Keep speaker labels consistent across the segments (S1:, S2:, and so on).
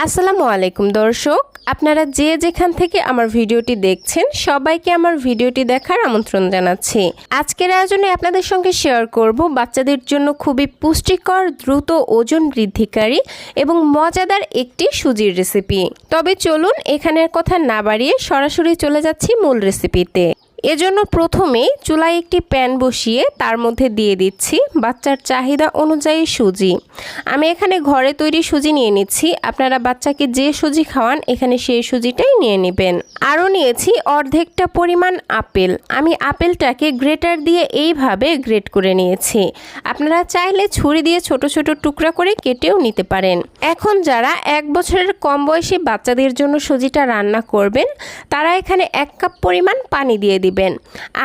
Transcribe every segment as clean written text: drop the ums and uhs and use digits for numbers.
S1: আসসালামু আলাইকুম দর্শক, আপনারা যে যেখান থেকে আমার ভিডিওটি দেখছেন সবাইকে আমার ভিডিওটি দেখার আমন্ত্রণ জানাচ্ছি। আজকের আয়োজনে আপনাদের সঙ্গে শেয়ার করব বাচ্চাদের জন্য খুবই পুষ্টিকর, দ্রুত ওজন বৃদ্ধিকারী এবং মজাদার একটি সুজির রেসিপি। তবে চলুন এখানের কথা না বাড়িয়ে সরাসরি চলে যাচ্ছি মূল রেসিপিতে। এজন্য প্রথমে চুলায় একটি প্যান বসিয়ে তার মধ্যে দিয়ে দিচ্ছি বাচ্চার চাহিদা অনুযায়ী সুজি। আমি এখানে ঘরে তৈরি সুজি নিয়ে নিচ্ছি, আপনারা বাচ্চাকে যে সুজি খাওয়ান এখানে সেই সুজিটাই নিয়ে নেবেন। আরও নিয়েছি অর্ধেকটা পরিমাণ আপেল। আমি আপেলটাকে গ্রেটার দিয়ে এইভাবে গ্রেট করে নিয়েছি। আপনারা চাইলে ছুরি দিয়ে ছোট ছোট টুকরা করে কেটেও নিতে পারেন। এখন যারা 1 বছরের কম বয়সী বাচ্চাদের জন্য সুজিটা রান্না করবেন তারা এখানে 1 কাপ পরিমাণ পানি দিয়ে দিবেন।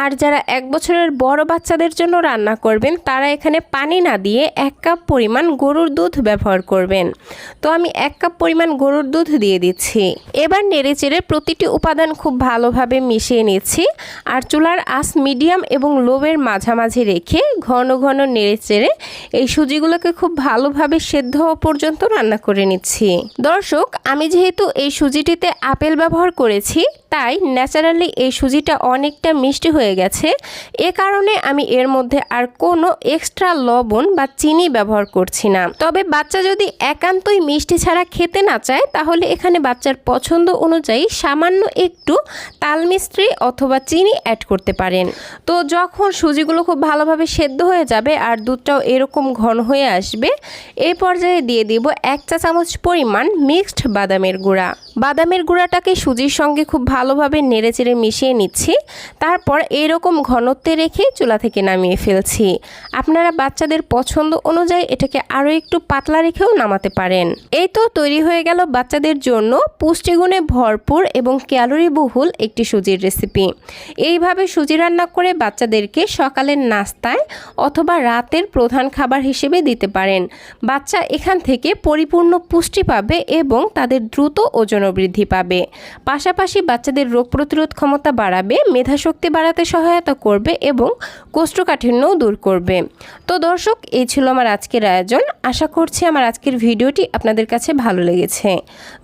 S1: আর যারা 1 বছরের বড় বাচ্চাদের জন্য রান্না করবেন তারা এখানে পানি না দিয়ে 1 কাপ পরিমাণ গরুর দুধ ব্যবহার করবেন। তো আমি 1 কাপ পরিমাণ গরুর দুধ দিয়ে দিচ্ছি। এবার নেড়েচেড়ে প্রতিটি উপাদান খুব ভালোভাবে মিশিয়ে নিচ্ছি। আর চুলার আঁচ মিডিয়াম এবং লোয়ের মাঝামাঝি রেখে ঘন ঘন নেড়েচেড়ে এই সুজিগুলোকে খুব ভালোভাবে সেদ্ধ হওয়া পর্যন্ত রান্না করে নিচ্ছি। দর্শক, আমি যেহেতু এই সুজিটিতে আপেল ব্যবহার করেছি তাই ন্যাচারালি এই সুজিটা অনেকটা মিষ্টি হয়ে গেছে। এ কারণে আমি এর মধ্যে আর কোনো এক্সট্রা লবণ বা চিনি ব্যবহার করছি না। তবে বাচ্চা যদি একান্তই মিষ্টি ছাড়া খেতে না চায় তাহলে এখানে বাচ্চার পছন্দ অনুযায়ী সামান্য একটু তাল মিস্ত্রি অথবা চিনি অ্যাড করতে পারেন। তো যখন সুজিগুলো খুব ভালোভাবে সেদ্ধ হয়ে যাবে আর দুধটাও এরকম ঘন হয়ে আসবে, এই পর্যায়ে দিয়ে দিব 1 চা চামচ পরিমাণ মিক্সড বাদামের গুঁড়া। বাদামের গুঁড়াটাকে সুজির সঙ্গে খুব ভালোভাবে নেড়েচেড়ে মিশিয়ে নিচ্ছি। তারপর এরকম ঘনত্বে রেখে চুলা থেকে নামিয়ে ফেলছি। আপনারা বাচ্চাদের পছন্দ অনুযায়ী এটাকে আরও একটু পাতলা রেখেও নামাতে পারেন। এই তো তৈরি হয়ে গেল বাচ্চাদের জন্য পুষ্টিগুণে ভরপুর এবং ক্যালোরি বহুল একটি সুজির রেসিপি। এইভাবে সুজি রান্না করে বাচ্চাদেরকে সকালের নাস্তায় অথবা রাতের প্রধান খাবার হিসেবে দিতে পারেন। বাচ্চা এখান থেকে পরিপূর্ণ পুষ্টি পাবে এবং তাদের দ্রুত ওজন বৃদ্ধি পাবে। পাশাপাশি বাচ্চাদের রোগ প্রতিরোধ ক্ষমতা বাড়াবে, মেধাশক্তি বাড়াতে সহায়তা করবে এবং কোষ্ঠকাঠিন্যও দূর করবে। তো দর্শক, এই ছিল আমার আজকের আয়োজন। আশা করছি আমার আজকের ভিডিওটি আপনাদের কাছে ভালো লেগেছে।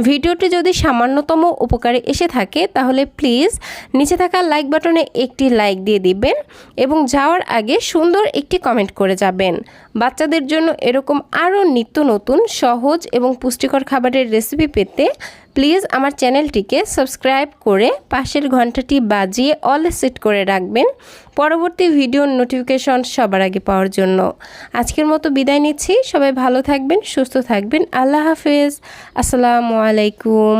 S1: ভিডিওটি যদি সামান্যতম উপকারে এসে থাকে তাহলে প্লিজ নিচে থাকা লাইক বাটনে একটি লাইক দিয়ে দিবেন এবং যাওয়ার আগে সুন্দর একটি কমেন্ট করে যাবেন। বাচ্চাদের জন্য এরকম আরও নিত্য নতুন সহজ এবং পুষ্টিকর খাবারের রেসিপি পেতে প্লিজ আমার চ্যানেলটিকে সাবস্ক্রাইব করে পাশের ঘন্টাটি বাজিয়ে অল সেট করে রাখবেন পরবর্তী ভিডিওর নোটিফিকেশন সবার আগে পাওয়ার জন্য। আজকের মতো বিদায় নিচ্ছি। সবাই ভালো থাকবেন, সুস্থ থাকবেন। আল্লাহ হাফেজ। আসসালামু আলাইকুম।